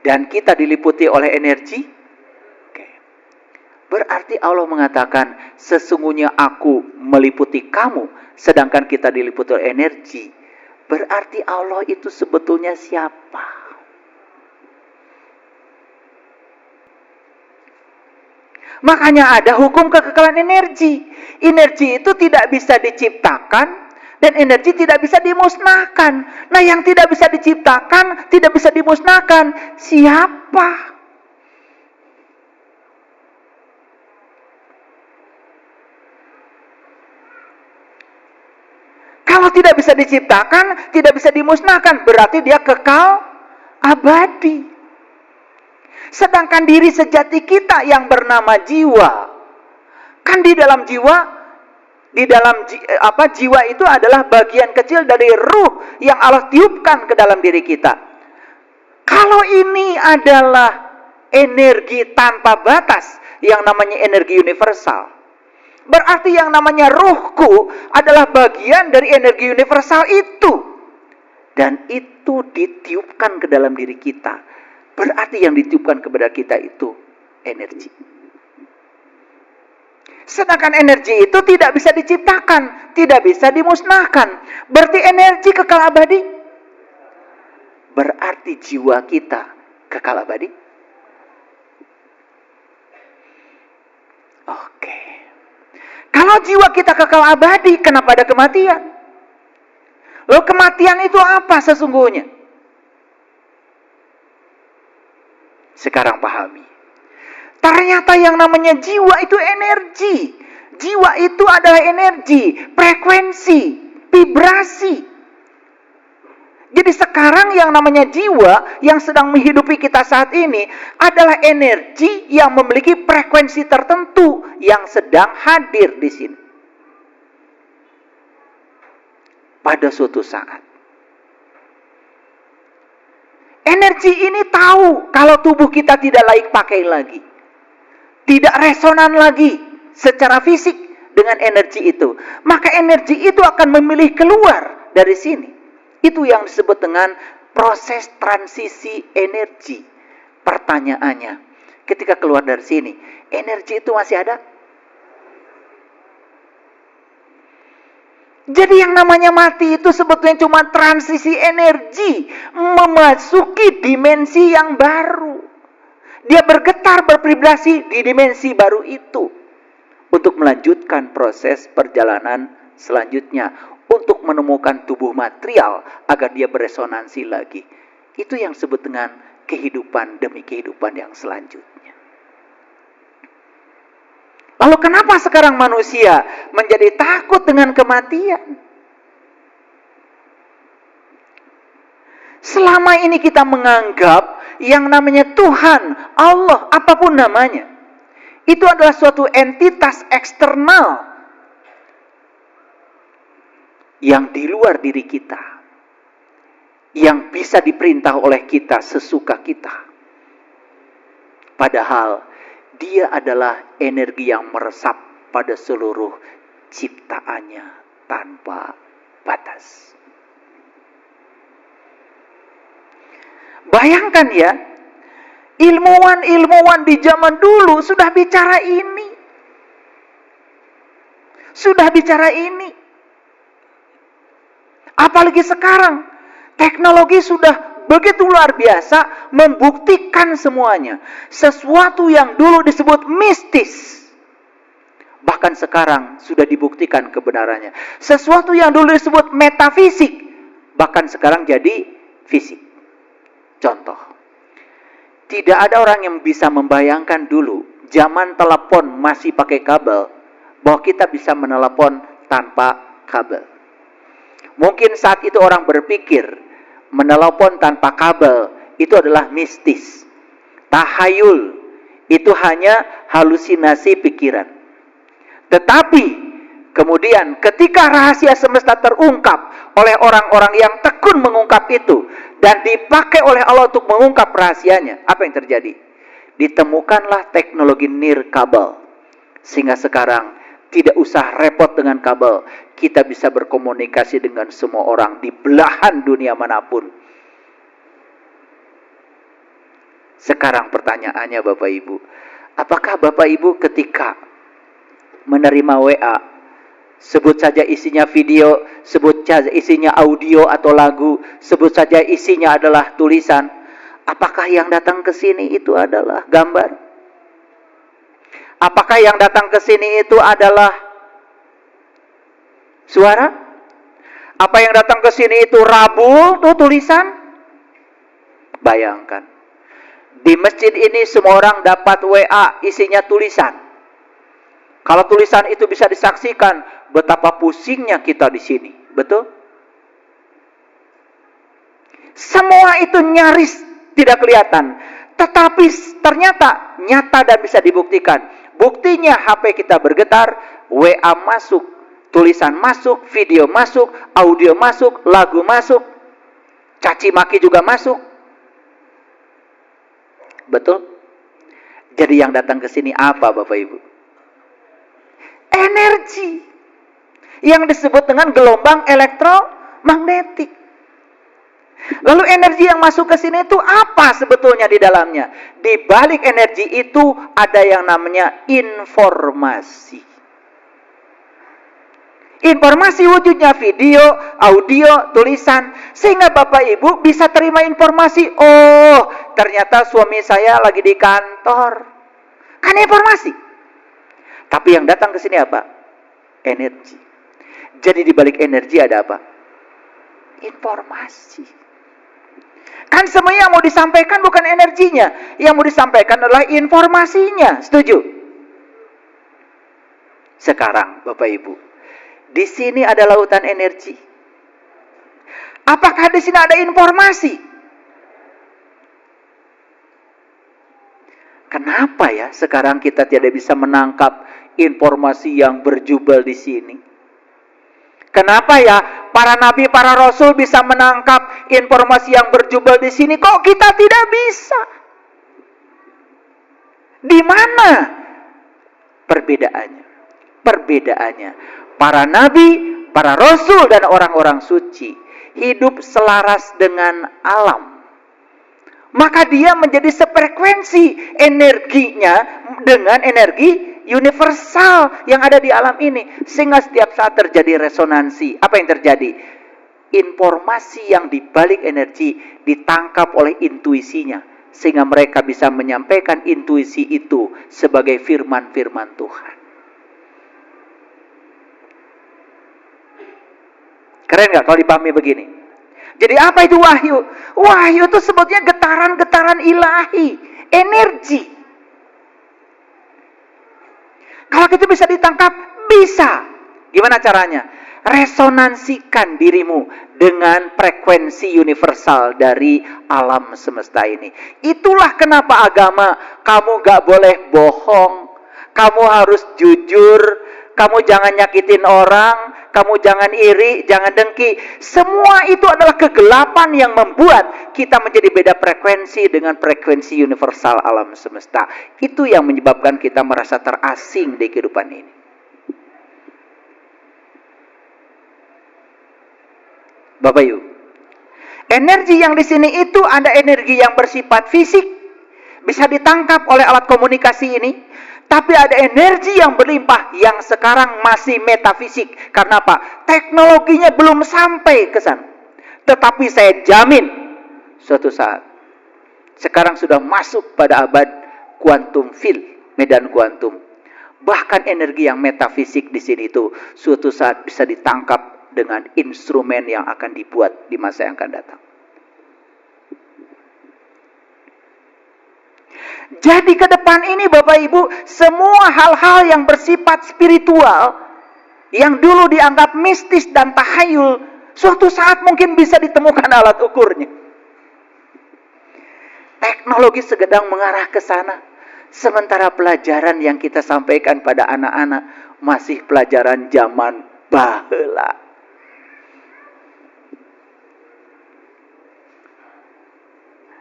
Dan kita diliputi oleh energi? Oke. Berarti Allah mengatakan, sesungguhnya aku meliputi kamu, sedangkan kita diliputi oleh energi. Berarti Allah itu sebetulnya siapa? Makanya ada hukum kekekalan energi. Energi itu tidak bisa diciptakan dan energi tidak bisa dimusnahkan. Nah, yang tidak bisa diciptakan, tidak bisa dimusnahkan, siapa? Kalau tidak bisa diciptakan, tidak bisa dimusnahkan, berarti dia kekal abadi. Sedangkan diri sejati kita yang bernama jiwa, kan di dalam jiwa, jiwa itu adalah bagian kecil dari ruh yang Allah tiupkan ke dalam diri kita. Kalau ini adalah energi tanpa batas, yang namanya energi universal, berarti yang namanya ruhku adalah bagian dari energi universal itu. Dan itu ditiupkan ke dalam diri kita. Berarti yang ditiupkan kepada kita itu energi. Sedangkan energi itu tidak bisa diciptakan, tidak bisa dimusnahkan. Berarti energi kekal abadi. Berarti jiwa kita kekal abadi. Oke. Kalau jiwa kita kekal abadi, kenapa ada kematian? Lalu kematian itu apa sesungguhnya? Sekarang pahami. Ternyata yang namanya jiwa itu energi. Jiwa itu adalah energi, frekuensi, vibrasi. Jadi sekarang yang namanya jiwa yang sedang menghidupi kita saat ini adalah energi yang memiliki frekuensi tertentu yang sedang hadir di sini. Pada suatu saat. Energi ini tahu kalau tubuh kita tidak layak pakai lagi. Tidak resonan lagi secara fisik dengan energi itu. Maka energi itu akan memilih keluar dari sini. Itu yang disebut dengan proses transisi energi. Pertanyaannya, ketika keluar dari sini, energi itu masih ada? Jadi yang namanya mati itu sebetulnya cuma transisi energi, memasuki dimensi yang baru. Dia bergetar, bervibrasi di dimensi baru itu untuk melanjutkan proses perjalanan selanjutnya, untuk menemukan tubuh material agar dia beresonansi lagi. Itu yang disebut dengan kehidupan demi kehidupan yang selanjutnya. Lalu kenapa sekarang manusia menjadi takut dengan kematian? Selama ini kita menganggap yang namanya Tuhan, Allah, apapun namanya, itu adalah suatu entitas eksternal yang di luar diri kita, yang bisa diperintah oleh kita sesuka kita. Padahal dia adalah energi yang meresap pada seluruh ciptaannya tanpa batas. Bayangkan ya, ilmuwan-ilmuwan di zaman dulu sudah bicara ini. Sudah bicara ini. Apalagi sekarang, teknologi sudah begitu luar biasa membuktikan semuanya. Sesuatu yang dulu disebut mistis, bahkan sekarang sudah dibuktikan kebenarannya. Sesuatu yang dulu disebut metafisik, bahkan sekarang jadi fisik. Contoh, tidak ada orang yang bisa membayangkan dulu zaman telepon masih pakai kabel, bahwa kita bisa menelepon tanpa kabel. Mungkin saat itu orang berpikir menelepon tanpa kabel itu adalah mistis, tahayul, itu hanya halusinasi pikiran. Tetapi kemudian ketika rahasia semesta terungkap oleh orang-orang yang tekun mengungkap itu dan dipakai oleh Allah untuk mengungkap rahasianya, apa yang terjadi? Ditemukanlah teknologi nirkabel, sehingga sekarang tidak usah repot dengan kabel. Kita bisa berkomunikasi dengan semua orang di belahan dunia manapun. Sekarang pertanyaannya Bapak Ibu, apakah Bapak Ibu ketika menerima WA, sebut saja isinya video, sebut saja isinya audio atau lagu, sebut saja isinya adalah tulisan, apakah yang datang ke sini itu adalah gambar? Apakah yang datang ke sini itu adalah suara? Apa yang datang ke sini itu rabu, tuh tulisan? Bayangkan. Di masjid ini semua orang dapat WA isinya tulisan. Kalau tulisan itu bisa disaksikan, betapa pusingnya kita di sini. Betul? Semua itu nyaris tidak kelihatan. Tetapi ternyata nyata dan bisa dibuktikan. Buktinya HP kita bergetar, WA masuk, tulisan masuk, video masuk, audio masuk, lagu masuk, caci maki juga masuk. Betul? Jadi yang datang ke sini apa Bapak Ibu? Energi. Yang disebut dengan gelombang elektromagnetik. Lalu energi yang masuk ke sini itu apa sebetulnya di dalamnya? Di balik energi itu ada yang namanya informasi. Informasi wujudnya video, audio, tulisan. Sehingga Bapak Ibu bisa terima informasi. Oh, ternyata suami saya lagi di kantor. Kan informasi. Tapi yang datang ke sini apa? Energi. Jadi di balik energi ada apa? Informasi. Kan semua yang mau disampaikan bukan energinya. Yang mau disampaikan adalah informasinya. Setuju? Sekarang Bapak Ibu, di sini ada lautan energi. Apakah di sini ada informasi? Kenapa ya sekarang kita tidak bisa menangkap informasi yang berjubel di sini? Kenapa ya para nabi, para rasul bisa menangkap informasi yang berjubel di sini? Kok kita tidak bisa? Di mana perbedaannya? Perbedaannya, para nabi, para rasul dan orang-orang suci hidup selaras dengan alam. Maka dia menjadi sefrekuensi energinya dengan energi universal yang ada di alam ini. Sehingga setiap saat terjadi resonansi. Apa yang terjadi? Informasi yang dibalik energi ditangkap oleh intuisinya. Sehingga mereka bisa menyampaikan intuisi itu sebagai firman-firman Tuhan. Keren gak kalau dipahami begini? Jadi apa itu wahyu? Wahyu itu sebetulnya getaran-getaran ilahi. Energi. Kalau itu bisa ditangkap, bisa. Gimana caranya? Resonansikan dirimu dengan frekuensi universal dari alam semesta ini. Itulah kenapa agama, kamu gak boleh bohong, kamu harus jujur, kamu jangan nyakitin orang, kamu jangan iri, jangan dengki. Semua itu adalah kegelapan yang membuat kita menjadi beda frekuensi dengan frekuensi universal alam semesta. Itu yang menyebabkan kita merasa terasing di kehidupan ini. Bapak Ibu, energi yang di sini itu ada energi yang bersifat fisik, bisa ditangkap oleh alat komunikasi ini. Tapi ada energi yang berlimpah yang sekarang masih metafisik. Karena apa? Teknologinya belum sampai ke sana. Tetapi saya jamin suatu saat sekarang sudah masuk pada abad quantum field, medan kuantum. Bahkan energi yang metafisik di sini itu suatu saat bisa ditangkap dengan instrumen yang akan dibuat di masa yang akan datang. Jadi ke depan ini Bapak Ibu, semua hal-hal yang bersifat spiritual, yang dulu dianggap mistis dan tahayul, suatu saat mungkin bisa ditemukan alat ukurnya. Teknologi sedang mengarah ke sana. Sementara pelajaran yang kita sampaikan pada anak-anak masih pelajaran zaman baheula.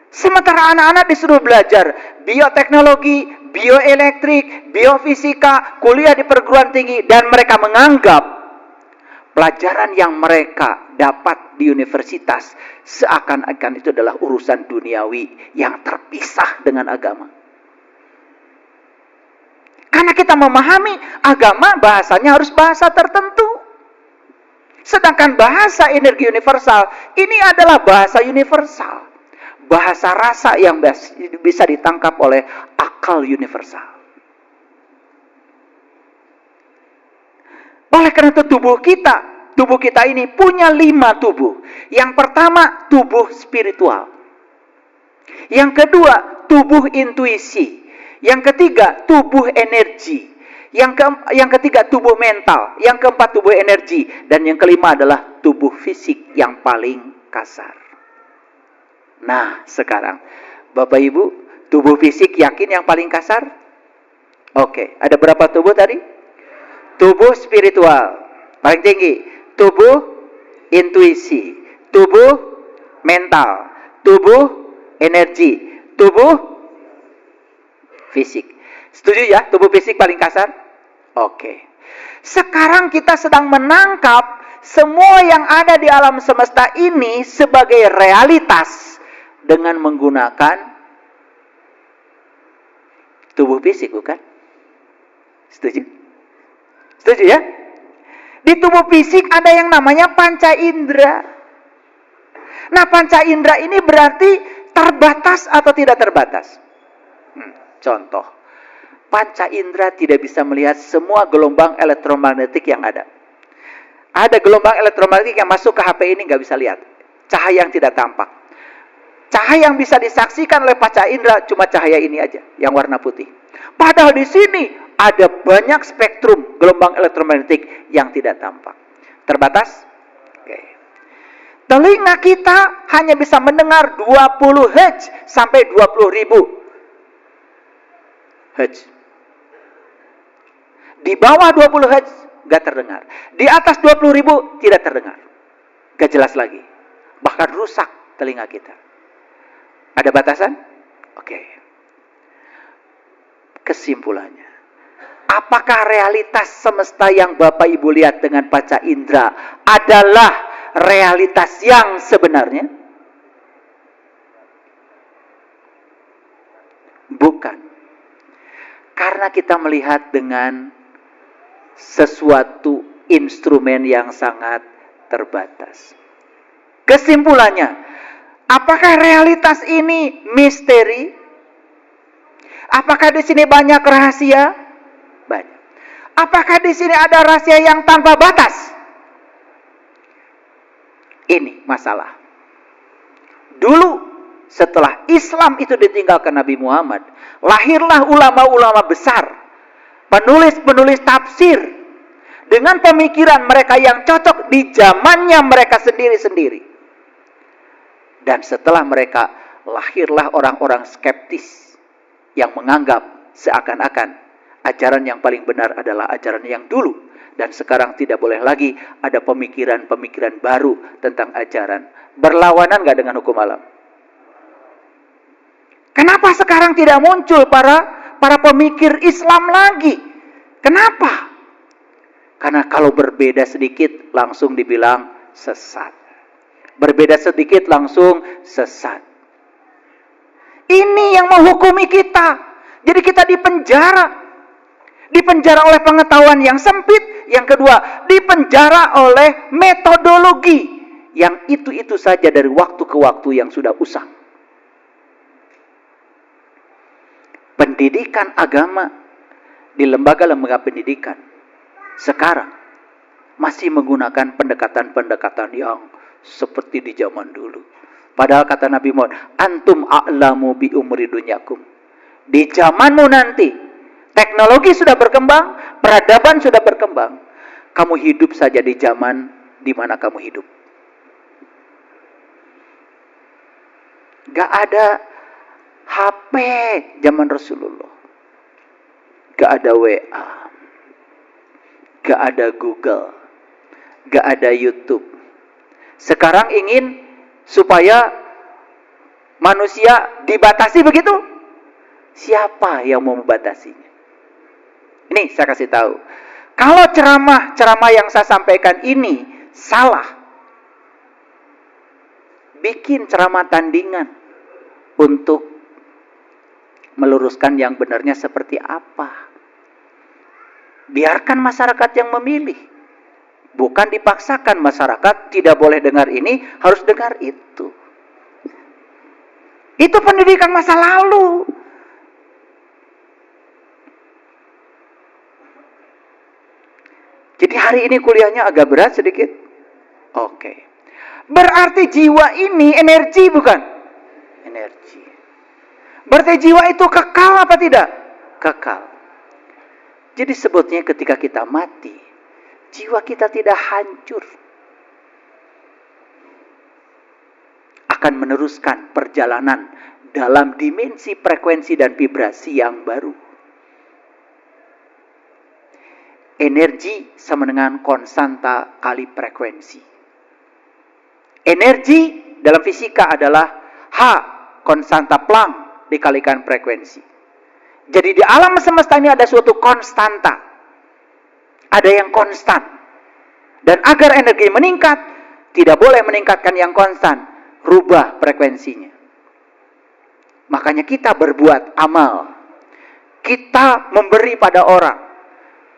Sementara anak-anak disuruh belajar bioteknologi, bioelektrik, biofisika, kuliah di perguruan tinggi, dan mereka menganggap pelajaran yang mereka dapat di universitas seakan-akan itu adalah urusan duniawi yang terpisah dengan agama. Karena kita memahami agama bahasanya harus bahasa tertentu. Sedangkan bahasa energi universal ini adalah bahasa universal. Bahasa rasa yang bisa ditangkap oleh akal universal. Oleh karena itu tubuh kita ini punya 5 tubuh. Yang pertama, tubuh spiritual. Yang kedua, tubuh intuisi. Yang ketiga, tubuh energi. Yang ketiga, tubuh mental. Yang keempat, tubuh energi. Dan yang kelima adalah tubuh fisik yang paling kasar. Nah, sekarang, Bapak Ibu, tubuh fisik yakin yang paling kasar? Oke, ada berapa tubuh tadi? Tubuh spiritual, paling tinggi. Tubuh intuisi. Tubuh mental. Tubuh energi. Tubuh fisik. Setuju ya? Tubuh fisik paling kasar? Oke. Sekarang kita sedang menangkap semua yang ada di alam semesta ini sebagai realitas dengan menggunakan tubuh fisik, bukan? Setuju? Setuju ya? Di tubuh fisik ada yang namanya panca indera. Nah, panca indera ini berarti terbatas atau tidak terbatas? Contoh, panca indera tidak bisa melihat semua gelombang elektromagnetik yang ada. Ada gelombang elektromagnetik yang masuk ke HP ini nggak bisa lihat. Cahaya yang tidak tampak. Cahaya yang bisa disaksikan oleh panca indera cuma cahaya ini aja, yang warna putih. Padahal di sini ada banyak spektrum gelombang elektromagnetik yang tidak tampak. Terbatas? Oke. Telinga kita hanya bisa mendengar 20 Hz sampai 20.000 Hz. Di bawah 20 Hz gak terdengar. Di atas 20.000 tidak terdengar. Gak jelas lagi. Bahkan rusak telinga kita. Ada batasan? Oke. Kesimpulannya, apakah realitas semesta yang Bapak Ibu lihat dengan panca indera adalah realitas yang sebenarnya? Bukan. Karena kita melihat dengan sesuatu instrumen yang sangat terbatas. Kesimpulannya, apakah realitas ini misteri? Apakah di sini banyak rahasia? Banyak. Apakah di sini ada rahasia yang tanpa batas? Ini masalah. Dulu setelah Islam itu ditinggalkan Nabi Muhammad, lahirlah ulama-ulama besar, penulis-penulis tafsir, dengan pemikiran mereka yang cocok di zamannya mereka sendiri-sendiri. Dan setelah mereka, lahirlah orang-orang skeptis yang menganggap seakan-akan ajaran yang paling benar adalah ajaran yang dulu. Dan sekarang tidak boleh lagi ada pemikiran-pemikiran baru tentang ajaran. Berlawanan gak dengan hukum alam? Kenapa sekarang tidak muncul para pemikir Islam lagi? Kenapa? Karena kalau berbeda sedikit langsung dibilang sesat. Berbeda sedikit langsung sesat. Ini yang menghukumi kita. Jadi kita dipenjara. Dipenjara oleh pengetahuan yang sempit. Yang kedua, dipenjara oleh metodologi yang itu-itu saja dari waktu ke waktu yang sudah usang. Pendidikan agama di lembaga-lembaga pendidikan sekarang masih menggunakan pendekatan-pendekatan yang seperti di zaman dulu. Padahal kata Nabi Muhammad, antum a'lamu bi umri dunyakum. Di zamanmu nanti, teknologi sudah berkembang, peradaban sudah berkembang. Kamu hidup saja di zaman di mana kamu hidup. Gak ada HP zaman Rasulullah. Gak ada WA. Gak ada Google. Gak ada YouTube. Sekarang ingin supaya manusia dibatasi begitu? Siapa yang mau membatasinya? Ini saya kasih tahu. Kalau ceramah yang saya sampaikan ini salah, bikin ceramah tandingan untuk meluruskan yang benarnya seperti apa. Biarkan masyarakat yang memilih. Bukan dipaksakan masyarakat tidak boleh dengar ini, harus dengar itu. Itu pendidikan masa lalu. Jadi hari ini kuliahnya agak berat sedikit. Oke. Berarti jiwa ini energi bukan? Energi. Berarti jiwa itu kekal apa tidak? Kekal. Jadi sebutnya ketika kita mati, jiwa kita tidak hancur. Akan meneruskan perjalanan dalam dimensi frekuensi dan vibrasi yang baru. Energi sama dengan konstanta kali frekuensi. Energi dalam fisika adalah H, konstanta Planck dikalikan frekuensi. Jadi di alam semesta ini ada suatu konstanta. Ada yang konstan. Dan agar energi meningkat, tidak boleh meningkatkan yang konstan. Rubah frekuensinya. Makanya kita berbuat amal. Kita memberi pada orang.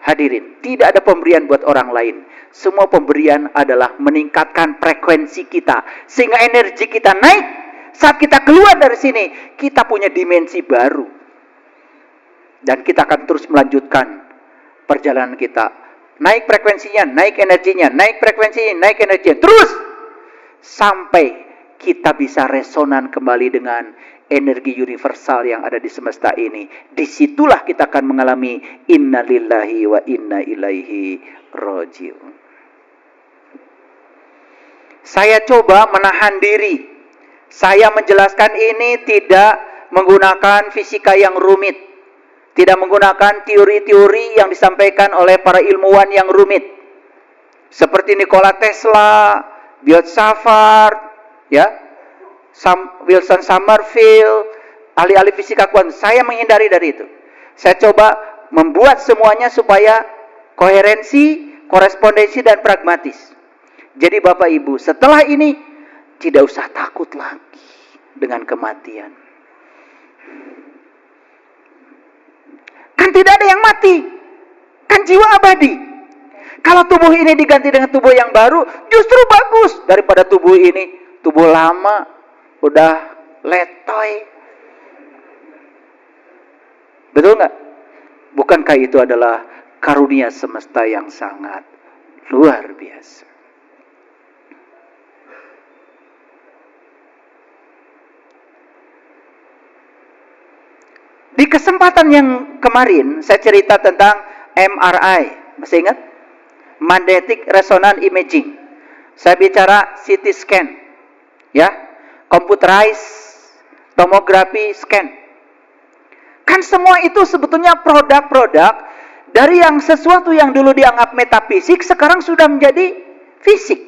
Hadirin, tidak ada pemberian buat orang lain. Semua pemberian adalah meningkatkan frekuensi kita. Sehingga energi kita naik. Saat kita keluar dari sini, kita punya dimensi baru. Dan kita akan terus melanjutkan perjalanan kita. Naik frekuensinya, naik energinya, naik frekuensinya, naik energinya. Terus sampai kita bisa resonan kembali dengan energi universal yang ada di semesta ini. Disitulah kita akan mengalami innalillahi wa inna ilaihi raji'un. Saya coba menahan diri. Saya menjelaskan ini tidak menggunakan fisika yang rumit. Tidak menggunakan teori-teori yang disampaikan oleh para ilmuwan yang rumit. Seperti Nikola Tesla, Biot Savart, ya, Wilson Sommerville, ahli-ahli fisika kuantum. Saya menghindari dari itu. Saya coba membuat semuanya supaya koherensi, korespondensi, dan pragmatis. Jadi Bapak Ibu, setelah ini tidak usah takut lagi dengan kematian. Kan tidak ada yang mati. Kan jiwa abadi. Kalau tubuh ini diganti dengan tubuh yang baru, justru bagus daripada tubuh ini. Tubuh lama, udah letoy. Betul nggak? Bukankah itu adalah karunia semesta yang sangat luar biasa? Di kesempatan yang kemarin, saya cerita tentang MRI. Masih ingat? Magnetic Resonance Imaging. Saya bicara CT scan. Ya, computerized tomography scan. Kan semua itu sebetulnya produk-produk dari yang sesuatu yang dulu dianggap metafisik sekarang sudah menjadi fisik.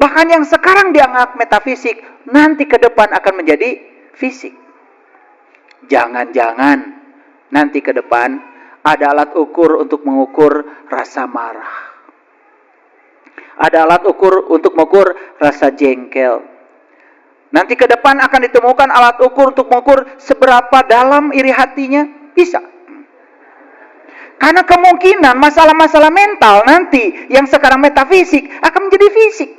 Bahkan yang sekarang dianggap metafisik nanti ke depan akan menjadi fisik. Jangan-jangan nanti ke depan ada alat ukur untuk mengukur rasa marah. Ada alat ukur untuk mengukur rasa jengkel. Nanti ke depan akan ditemukan alat ukur untuk mengukur seberapa dalam iri hatinya. Bisa. Karena kemungkinan masalah-masalah mental nanti yang sekarang metafisik akan menjadi fisik.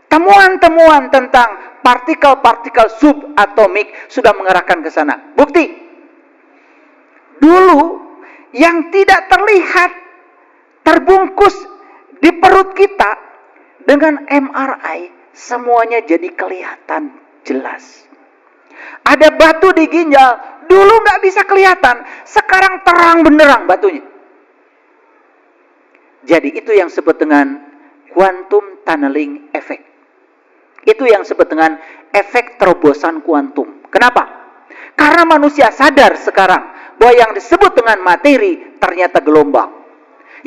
Temuan-temuan tentang partikel-partikel subatomik sudah mengarahkan ke sana. Bukti. Dulu yang tidak terlihat terbungkus di perut kita dengan MRI semuanya jadi kelihatan jelas. Ada batu di ginjal, dulu nggak bisa kelihatan, sekarang terang benderang batunya. Jadi itu yang disebut dengan quantum tunneling effect. Itu yang disebut dengan efek terobosan kuantum. Kenapa? Karena manusia sadar sekarang bahwa yang disebut dengan materi ternyata gelombang.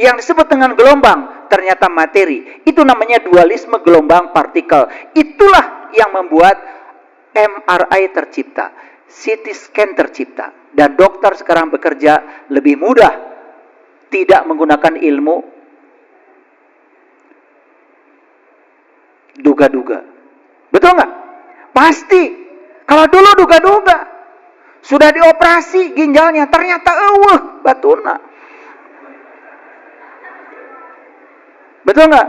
Yang disebut dengan gelombang ternyata materi. Itu namanya dualisme gelombang partikel. Itulah yang membuat MRI tercipta, CT scan tercipta, dan dokter sekarang bekerja lebih mudah, tidak menggunakan ilmu duga-duga. Betul nggak? Pasti. Kalau dulu duga-duga, sudah dioperasi ginjalnya, ternyata batuna. Betul nggak?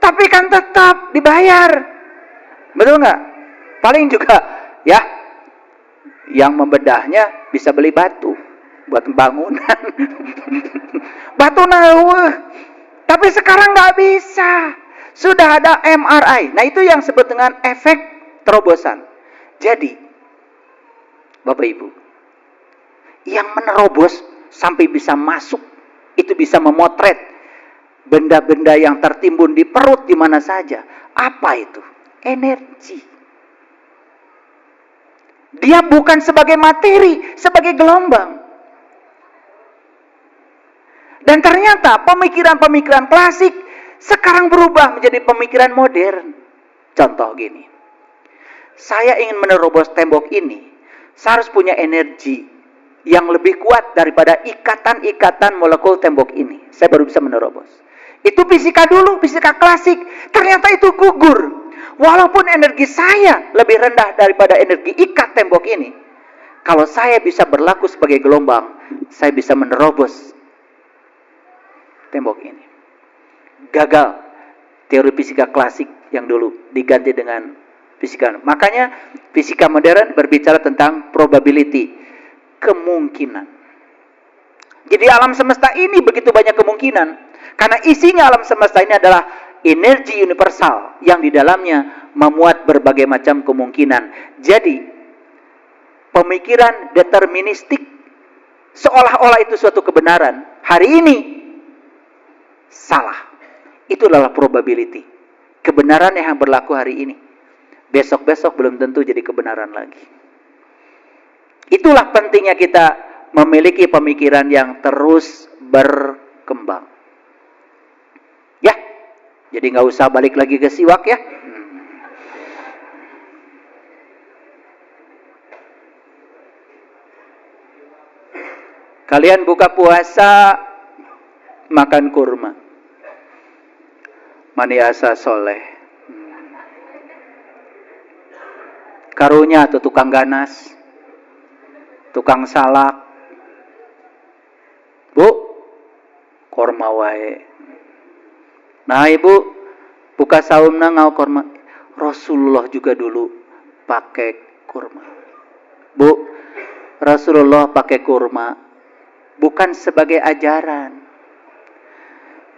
Tapi kan tetap dibayar. Betul nggak? Paling juga ya, yang membedahnya bisa beli batu. buat bangunan. Batu nauh. Tapi sekarang nggak bisa. Sudah ada MRI. Nah, itu yang disebut dengan efek terobosan. Jadi, Bapak Ibu, yang menerobos sampai bisa masuk, itu bisa memotret benda-benda yang tertimbun di perut di mana saja. Apa itu? Energi. Dia bukan sebagai materi, sebagai gelombang. Dan ternyata pemikiran-pemikiran klasik sekarang berubah menjadi pemikiran modern. Contoh gini. Saya ingin menerobos tembok ini. Saya harus punya energi yang lebih kuat daripada ikatan-ikatan molekul tembok ini. Saya baru bisa menerobos. Itu fisika dulu, fisika klasik. Ternyata itu gugur. Walaupun energi saya lebih rendah daripada energi ikat tembok ini. Kalau saya bisa berlaku sebagai gelombang, saya bisa menerobos tembok ini. Gagal teori fisika klasik yang dulu diganti dengan fisika. Makanya fisika modern berbicara tentang probability, kemungkinan. Jadi alam semesta ini begitu banyak kemungkinan, karena isinya alam semesta ini adalah energi universal yang di dalamnya memuat berbagai macam kemungkinan. Jadi pemikiran deterministik seolah-olah itu suatu kebenaran. Hari ini salah. Itu adalah probability. Kebenaran yang berlaku hari ini. Besok-besok belum tentu jadi kebenaran lagi. Itulah pentingnya kita memiliki pemikiran yang terus berkembang. Ya, jadi nggak usah balik lagi ke siwak ya. Kalian buka puasa makan kurma. Maniasa soleh. Karunya atau tukang ganas, tukang salak. Bu, korma wae. Nah ibu, buka saumna ngau korma. Rasulullah juga dulu pakai kurma. Bu, Rasulullah pakai kurma bukan sebagai ajaran.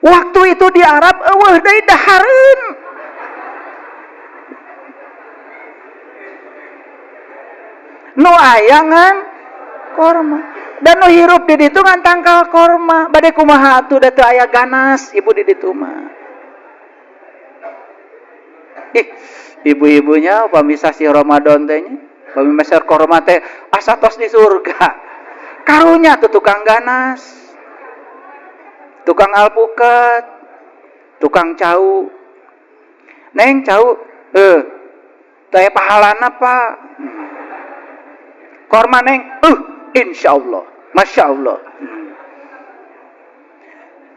Waktu itu di Arab, eueuh deui dahareun. Nu aya ngan korma. Dan nu hirup di ditu ngan tangkal korma. Bade kumaha atuh da teu aya ganas ibu di ditu mah. Ibu-ibunya upami sasi Ramadan teh nya, upami meser korma teh asa tos di surga. Karunya tuh tukang ganas, tukang alpukat, tukang cau. Neng cau, teh pahalana Pak. Korma neng, insyaallah, masya Allah.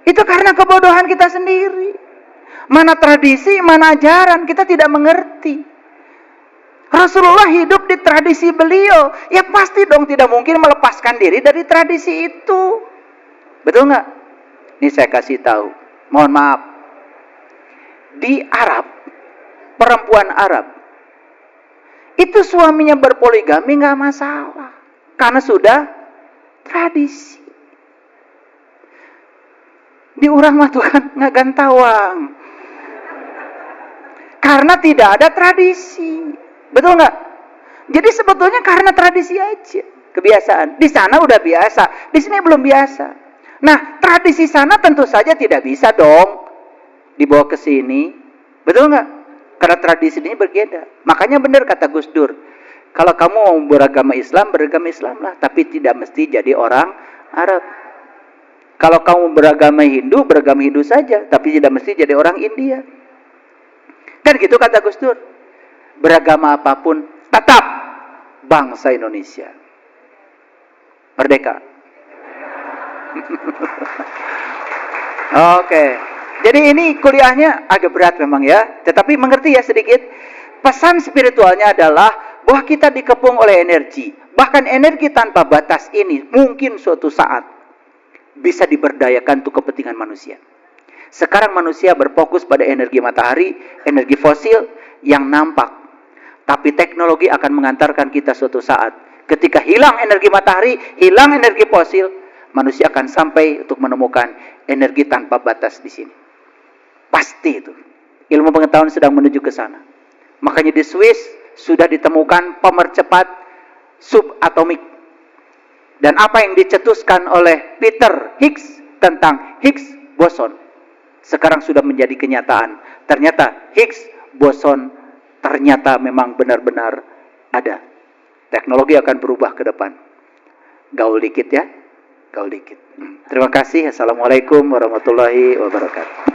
Itu karena kebodohan kita sendiri. Mana tradisi, mana ajaran, kita tidak mengerti. Rasulullah hidup di tradisi beliau, ya pasti dong tidak mungkin melepaskan diri dari tradisi itu. Betul nggak? Ini saya kasih tahu. Mohon maaf. Di Arab, perempuan Arab, itu suaminya berpoligami nggak masalah, karena sudah tradisi. Di urang mah tuh kan nggak gantawang, karena tidak ada tradisi. Betul nggak? Jadi sebetulnya karena tradisi aja, kebiasaan. Di sana udah biasa, di sini belum biasa. Nah, tradisi sana tentu saja tidak bisa dong dibawa ke sini. Betul nggak? Karena tradisi ini berbeda. Makanya benar kata Gus Dur, kalau kamu mau beragama Islam lah, tapi tidak mesti jadi orang Arab. Kalau kamu beragama Hindu saja, tapi tidak mesti jadi orang India. Kan gitu kata Gus Dur. Beragama apapun tetap bangsa Indonesia merdeka. Oke. Jadi ini kuliahnya agak berat memang ya, tetapi mengerti ya sedikit. Pesan spiritualnya adalah bahwa kita dikepung oleh energi. Bahkan energi tanpa batas ini mungkin suatu saat bisa diberdayakan untuk kepentingan manusia. Sekarang manusia berfokus pada energi matahari, energi fosil yang nampak. Tapi teknologi akan mengantarkan kita suatu saat Ketika hilang energi matahari, hilang energi fosil, manusia akan sampai untuk menemukan energi tanpa batas di sini. Pasti itu. Ilmu pengetahuan sedang menuju ke sana. Makanya di Swiss sudah ditemukan pemercepat subatomik. Dan apa yang dicetuskan oleh Peter Higgs tentang Higgs boson sekarang sudah menjadi kenyataan. Ternyata Higgs boson ternyata memang benar-benar ada. Teknologi akan berubah ke depan. Gaul dikit ya. Gaul dikit. Terima kasih. Assalamualaikum warahmatullahi wabarakatuh.